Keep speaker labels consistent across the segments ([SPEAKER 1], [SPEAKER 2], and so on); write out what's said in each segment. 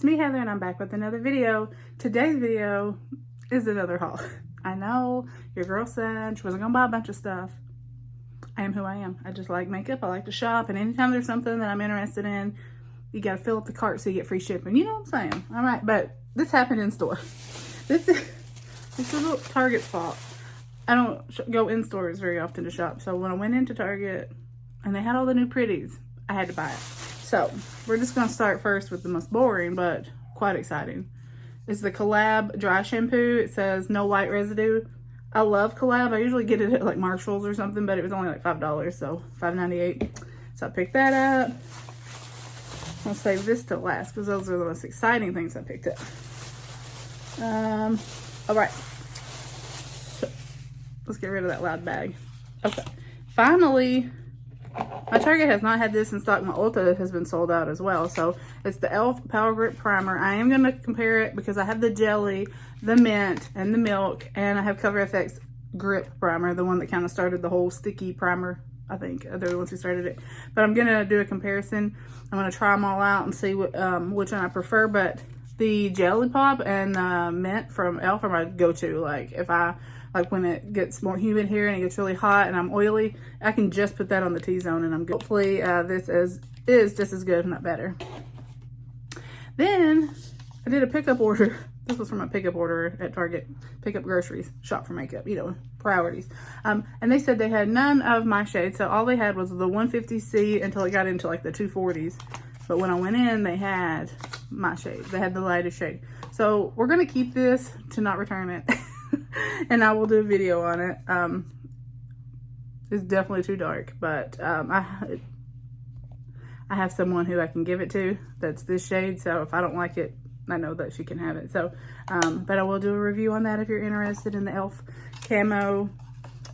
[SPEAKER 1] it's me, Heather, and I'm back with another video. Today's video is another haul. I know your girl said she wasn't gonna buy a bunch of stuff. I am who I am. I just like makeup, I like to shop, and anytime there's something that I'm interested in, you gotta fill up the cart so you get free shipping. You know what I'm saying? All right, but this happened in store. This is a Target spot. I don't go in stores very often to shop, so when I went into Target and they had all the new pretties, I had to buy it. So we're just gonna start first with the most boring but quite exciting. It's the Collab dry shampoo. It says no white residue. I love Collab. I usually get it at like Marshall's or something, but it was only like $5, so $5.98. So I picked that up. I'll save this to last because those are the most exciting things I picked up. All right. So, let's get rid of that loud bag. Okay. Finally, my Target has not had this in stock. My Ulta has been sold out as well. So it's the e.l.f. Power Grip Primer. I am going to compare it because I have the jelly, the mint, and the milk. And I have Cover FX Grip Primer, the one that kind of started the whole sticky primer. I think they're the ones who started it. But I'm going to do a comparison. I'm going to try them all out and see what, which one I prefer. But the Jelly Pop and the mint from e.l.f. are my go-to. Like if I... like when it gets more humid here and it gets really hot and I'm oily, I can just put that on the T-zone and I'm good. Hopefully this is just as good, if not better. Then I did a pickup order. This was from a pickup order at Target. Pick up groceries, shop for makeup, you know, priorities. And they said they had none of my shades. So all they had was the 150C until it got into like the 240s. But when I went in, they had my shade. They had the lightest shade. So we're gonna keep this to not return it. And I will do a video on it. It's definitely too dark, but I have someone who I can give it to that's this shade, so if I don't like it, I know that she can have it. So but I will do a review on that if you're interested in the e.l.f. camo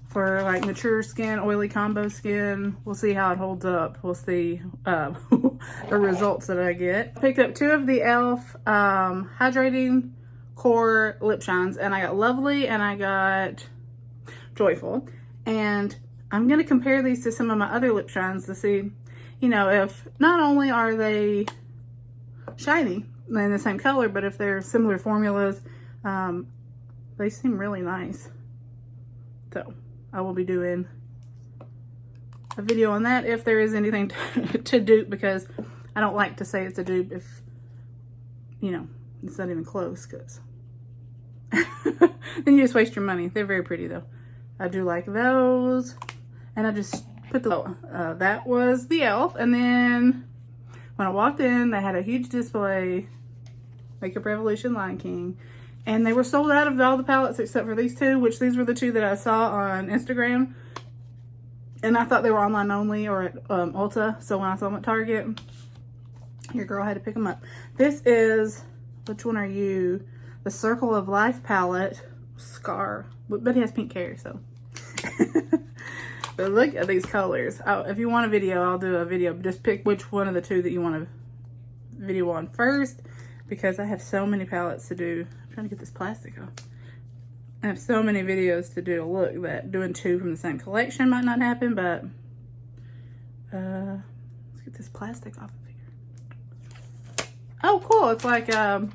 [SPEAKER 1] for like mature skin, oily combo skin. We'll see how it holds up. We'll see the results that I get. Picked up 2 of the e.l.f. hydrating core lip shines, and I got Lovely and I got Joyful, and I'm going to compare these to some of my other lip shines to see, you know, if not only are they shiny and the same color, but if they're similar formulas. They seem really nice, so I will be doing a video on that if there is anything to dupe, because I don't like to say it's a dupe if, you know, it's not even close, because then you just waste your money. They're very pretty though. I do like those. And I just put the, that was the e.l.f. And then when I walked in, they had a huge display, Makeup Revolution Lion King. And they were sold out of all the palettes except for these 2, which these were the 2 that I saw on Instagram. And I thought they were online only or at Ulta. So when I saw them at Target, your girl had to pick them up. This is, which one are you? The Circle of Life palette, Scar, but it has pink hair, so. But look at these colors. If you want a video, I'll do a video. Just pick which one of the 2 that you want a video on first, because I have so many palettes to do. I'm trying to get this plastic off. I have so many videos to do. Look, that doing 2 from the same collection might not happen, but let's get this plastic off of here. Oh, cool. It's like it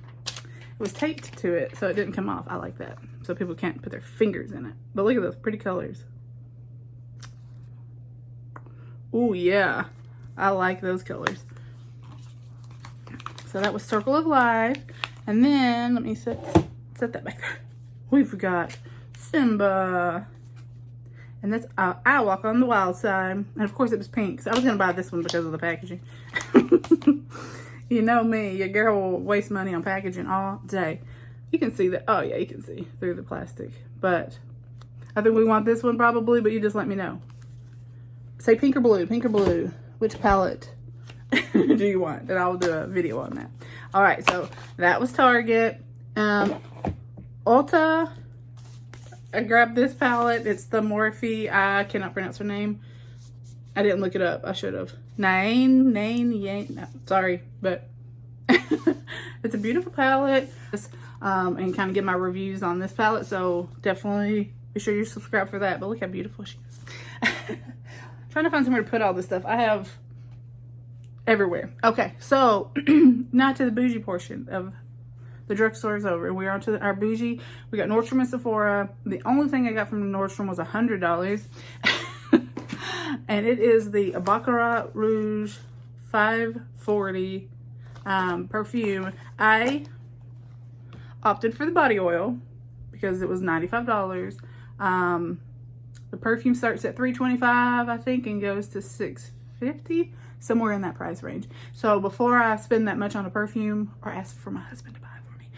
[SPEAKER 1] was taped to it, so it didn't come off. I like that. So people can't put their fingers in it. But look at those pretty colors. Oh, yeah. I like those colors. So that was Circle of Life. And then, let me set that back there. We've got Simba. And that's I Walk on the Wild Side. And of course it was pink. So I was going to buy this one because of the packaging. You know me, your girl will waste money on packaging all day. You can see that. Oh yeah, you can see through the plastic. But I think we want this one probably, but you just let me know. Say pink or blue, pink or blue. Which palette do you want? And I'll do a video on that. All right, so that was Target. Ulta, I grabbed this palette. It's the Morphe. I cannot pronounce her name. I didn't look it up. I should have. No, sorry, but it's a beautiful palette. And kind of get my reviews on this palette, so definitely be sure you subscribe for that. But look how beautiful she is. Trying to find somewhere to put all this stuff. I have everywhere. Okay, so now to the bougie portion of the drugstore is over. We're on to our bougie. We got Nordstrom and Sephora. The only thing I got from Nordstrom was $100. And it is the Baccarat Rouge 540 perfume. I opted for the body oil because it was $95. The perfume starts at $325, I think, and goes to $650, somewhere in that price range. So before I spend that much on a perfume, or ask for my husband to buy it for me,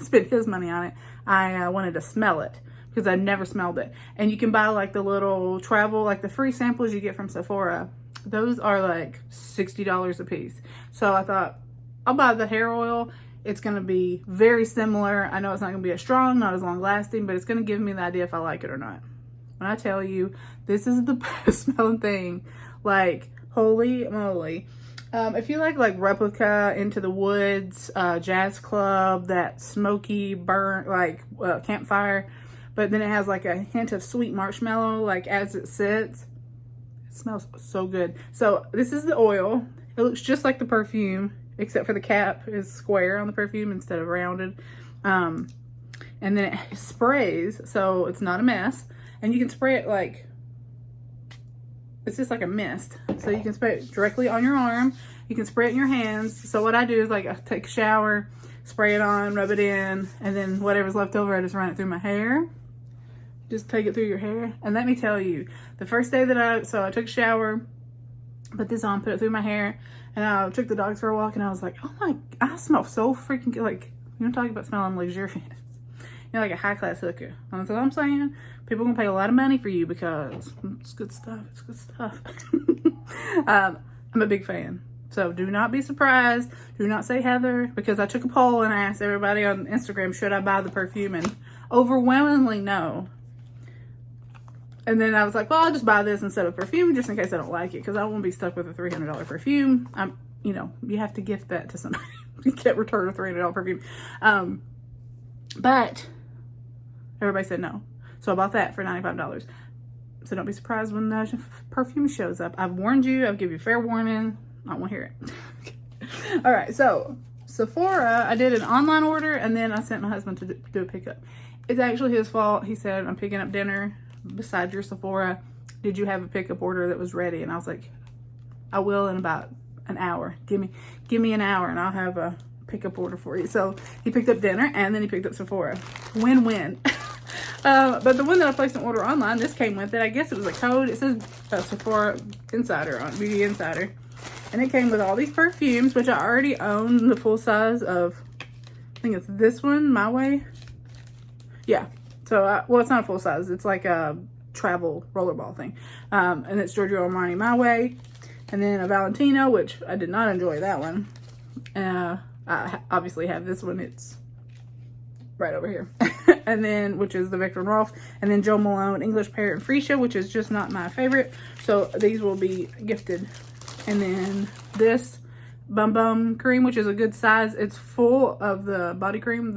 [SPEAKER 1] spend his money on it, I wanted to smell it because I never smelled it. And you can buy like the little travel, like the free samples you get from Sephora. Those are like $60 a piece. So I thought, I'll buy the hair oil. It's going to be very similar. I know it's not going to be as strong, not as long lasting, but it's going to give me the idea if I like it or not. When I tell you, this is the best smelling thing. Like, holy moly. If you like Replica, Into the Woods, Jazz Club, that smoky burnt, like campfire, but then it has like a hint of sweet marshmallow, like as it sits. It smells so good. So this is the oil. It looks just like the perfume, except for the cap is square on the perfume instead of rounded. And then it sprays, so it's not a mess. And you can spray it like, it's just like a mist. So you can spray it directly on your arm. You can spray it in your hands. So what I do is like I take a shower, spray it on, rub it in, and then whatever's left over, I just run it through my hair. Just take it through your hair. And let me tell you, the first day that I took a shower, put this on, put it through my hair, and I took the dogs for a walk, and I was like, oh my, I smell so freaking good. Like, you know, talking about smelling luxurious. You're like a high-class hooker. That's what I'm saying. People are gonna pay a lot of money for you because it's good stuff. It's good stuff. I'm a big fan. So do not be surprised. Do not say Heather, because I took a poll and I asked everybody on Instagram, should I buy the perfume? And overwhelmingly no. And then I was like, well, I'll just buy this instead of perfume just in case I don't like it, because I won't be stuck with a $300 perfume. You know, you have to gift that to somebody. You can't return a $300 perfume. But everybody said no. So I bought that for $95. So don't be surprised when the perfume shows up. I've warned you. I've given you fair warning. I don't want to hear it. All right. So Sephora, I did an online order, and then I sent my husband to do a pickup. It's actually his fault. He said, I'm picking up dinner beside your Sephora. Did you have a pickup order that was ready? And I was like, I will in about an hour. Give me an hour and I'll have a pickup order for you. So he picked up dinner and then he picked up Sephora. Win-win. But the one that I placed an order online, this came with it. I guess it was a code. It says Sephora Insider on Beauty Insider. And it came with all these perfumes, which I already own the full size of. I think it's this one, My Way. Yeah. So, well, it's not a full size. It's like a travel rollerball thing. And it's Giorgio Armani My Way. And then a Valentino, which I did not enjoy that one. I obviously have this one. It's right over here. And then, which is the Viktor and Rolf. And then Jo Malone, English Parrot and Freesia, which is just not my favorite. So these will be gifted. And then this Bum Bum cream, which is a good size. It's full of the body cream,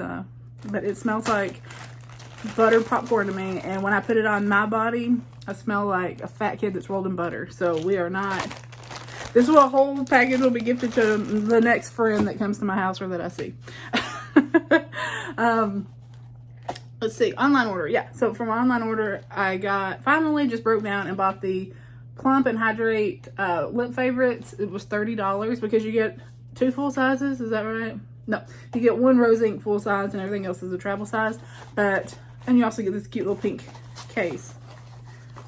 [SPEAKER 1] but it smells like butter popcorn to me. And when I put it on my body, I smell like a fat kid that's rolled in butter. So we are not. This whole package will be gifted to the next friend that comes to my house or that I see. Let's see, online order. Yeah, so from my online order, I finally just broke down and bought the Plump and Hydrate lip favorites. It was $30 because you get 2 full sizes. Is that right? No, you get 1 rose ink full size and everything else is a travel size. And you also get this cute little pink case,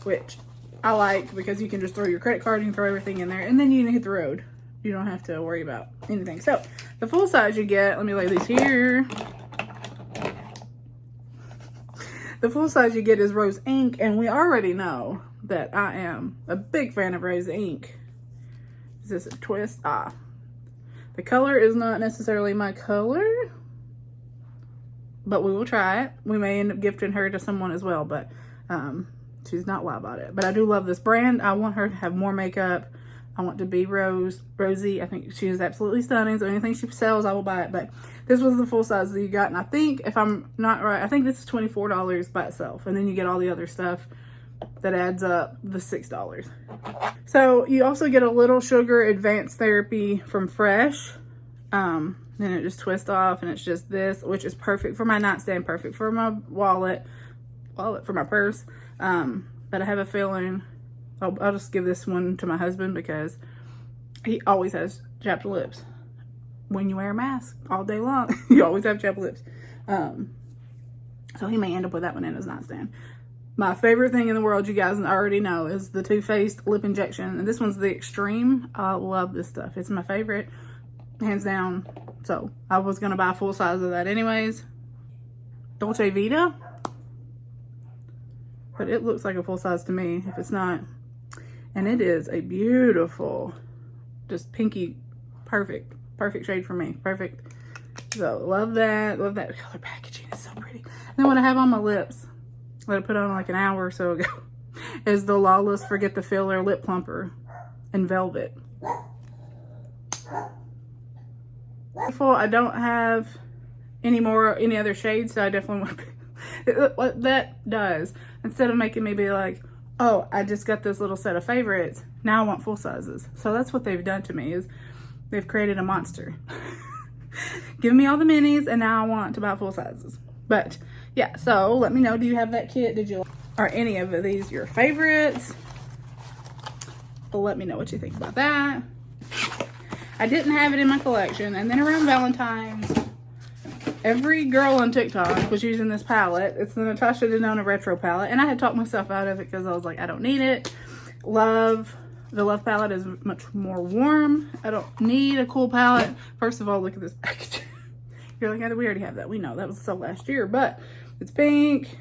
[SPEAKER 1] which I like because you can just throw your credit card, you can throw everything in there, and then you can hit the road. You don't have to worry about anything. So the full size you get, let me lay these here. The full size you get is rose ink, and we already know that I am a big fan of rose ink. Is this a twist? The color is not necessarily my color, but we will try it. We may end up gifting her to someone as well, but she's not wild about it. But I do love this brand. I want her to have more makeup. I want to be rosy. I think she is absolutely stunning. So anything she sells, I will buy it. But this was the full size that you got. And I think, if I'm not right, I think this is $24 by itself. And then you get all the other stuff that adds up the $6. So you also get a little sugar advanced therapy from Fresh. Then it just twists off, and it's just this, which is perfect for my nightstand, perfect for my wallet for my purse. But I have a feeling I'll just give this one to my husband because he always has chapped lips. When you wear a mask all day long, you always have chapped lips. So he may end up with that one in his nightstand. My favorite thing in the world, you guys already know, is the Too Faced lip injection. And this one's the Extreme. I love this stuff. It's my favorite, hands down. So I was going to buy a full size of that anyways. Dolce Vita. But it looks like a full size to me if it's not. And it is a beautiful, just pinky, perfect shade for me. Perfect. So love that. Love that color packaging. It's so pretty. And then what I have on my lips, that I put on like an hour or so ago, is the Lawless Forget the Filler Lip Plumper in Velvet. I don't have any other shades, so I definitely want to. What that does, instead of making me be like, oh, I just got this little set of favorites, now I want full sizes. So that's what they've done to me, is they've created a monster. Give me all the minis, and now I want to buy full sizes. But yeah, so let me know, do you have that kit? Are any of these your favorites? Well, let me know what you think about that. I didn't have it in my collection, and then around Valentine's, every girl on TikTok was using this palette. It's the Natasha Denona retro palette, and I had talked myself out of it because I was like, I don't need it. The Love palette is much more warm. I don't need a cool palette. First of all, look at this package. You're like, we already have that. We know that was so last year, but it's pink.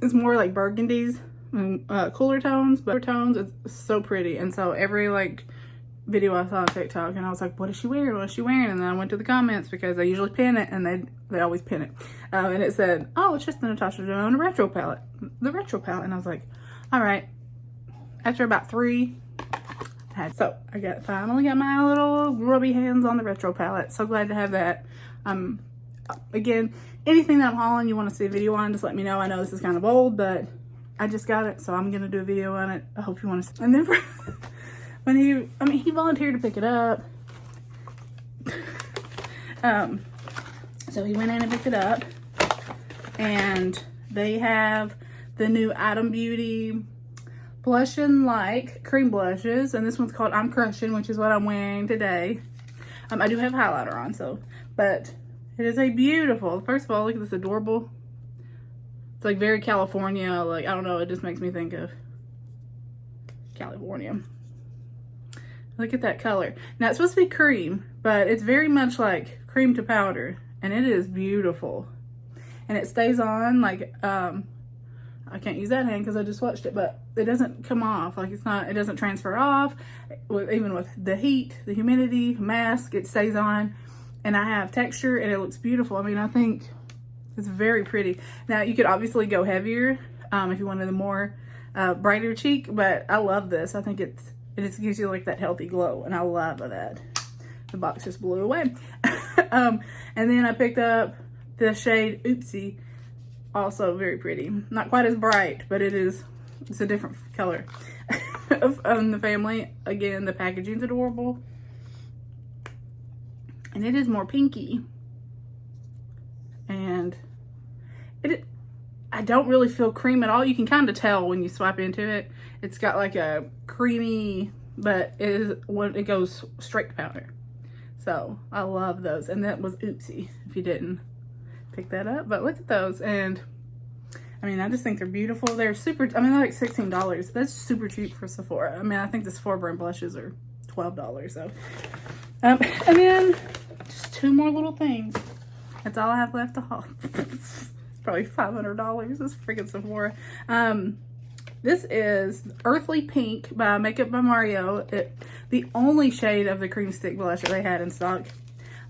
[SPEAKER 1] It's more like burgundies and cooler tones, but tones, it's so pretty. And so every like video I saw on TikTok, and I was like, what is she wearing? What is she wearing? And then I went to the comments because I usually pin it, and they always pin it. And it said, oh, it's just the Natasha Denona retro palette. The retro palette. And I was like, all right. After about 3, so I finally got my little grubby hands on the retro palette. So glad to have that. Again, anything that I'm hauling you want to see a video on, just let me know. I know this is kind of old, but I just got it, so I'm gonna do a video on it. I hope you want to see. And then when he volunteered to pick it up. So he went in and picked it up, and they have the new Item Beauty Blush and Like cream blushes, and this one's called I'm Crushing, which is what I'm wearing today. I do have highlighter on, but it is a beautiful, first of all, look at this adorable, it's like very California, like, I don't know, it just makes me think of California. Look at that color. Now it's supposed to be cream, but it's very much like cream to powder, and it is beautiful. And it stays on, like, I can't use that hand because I just swatched it, but it doesn't come off. Like, it doesn't transfer off. Even with the heat, the humidity, mask, it stays on. And I have texture, and it looks beautiful. I mean, I think it's very pretty. Now, you could obviously go heavier if you wanted a more brighter cheek, but I love this. I think it just gives you like that healthy glow, and I love that. The box just blew away. And then I picked up the shade 𝕃𝕚𝕦𝕥𝕤, also very pretty. Not quite as bright, but it's a different color of the family. Again, the packaging's adorable. And it is more pinky. And I don't really feel cream at all. You can kind of tell when you swipe into it. It's got like a creamy, but it goes straight to powder. So I love those. And that was 𝕃𝕚𝕦, if you didn't pick that up. But look at those. And I mean, I just think they're beautiful. They're super, I mean, they're like $16. That's super cheap for Sephora. I mean, I think the Sephora brand blushes are $12. So, and then just 2 more little things. That's all I have left to haul. It's probably $500. This freaking Sephora. This is Earthly Pink by Makeup by Mario. The only shade of the cream stick blush that they had in stock.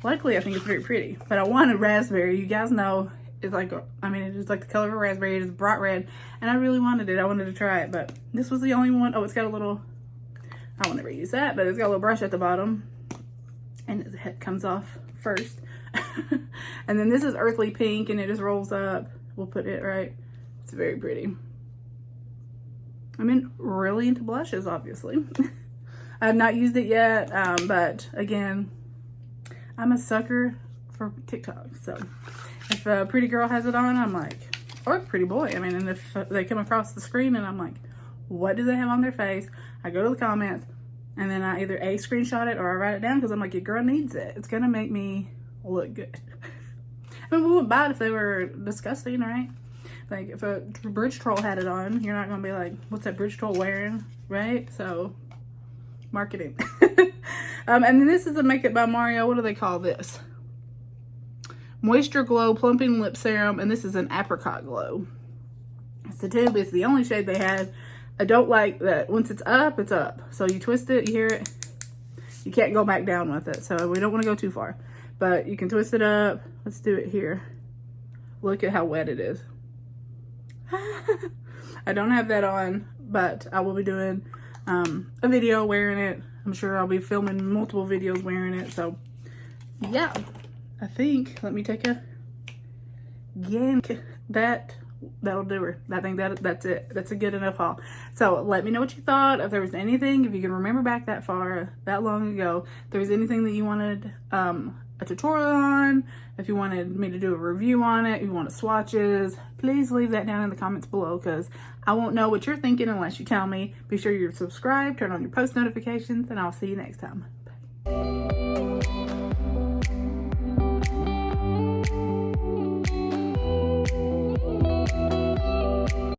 [SPEAKER 1] Luckily, I think it's very pretty. But I wanted raspberry. You guys know it's like, I mean, it is like the color of a raspberry. It is bright red. And I really wanted it. I wanted to try it. But this was the only one. Oh, it's got a little, I will never use that. But it's got a little brush at the bottom. And the head comes off first. And then this is Earthly Pink, and it just rolls up. We'll put it right It's very pretty. I'm really into blushes, obviously. I have not used it yet, but again, I'm a sucker for TikTok. So if a pretty girl has it on, I'm like, or a pretty boy. I mean, and if they come across the screen and I'm like, what do they have on their face? I go to the comments and then I either A, screenshot it, or I write it down because I'm like, your girl needs it. It's gonna make me look good. I mean, we wouldn't buy it if they were disgusting, right? Like if a bridge troll had it on, you're not gonna be like, what's that bridge troll wearing, right? So marketing. And then this is a Makeup by Mario. What do they call this? Moisture Glow Plumping Lip Serum, and this is an Apricot Glow. It's the tube. It's the only shade they had. I don't like that once it's up, it's up. So you twist it, you hear it, you can't go back down with it. So we don't want to go too far, but you can twist it up. Let's do it here. Look at how wet it is. I don't have that on, but I will be doing a video wearing it. I'm sure I'll be filming multiple videos wearing it. So yeah, I think, let me take a yank. That'll do her. I think that's it. That's a good enough haul. So let me know what you thought. If there was anything, if you can remember back that far, that long ago, if there was anything that you wanted a tutorial on, if you wanted me to do a review on it, if you wanted swatches, please leave that down in the comments below, because I won't know what you're thinking unless you tell me. Be sure you're subscribed, turn on your post notifications, and I'll see you next time.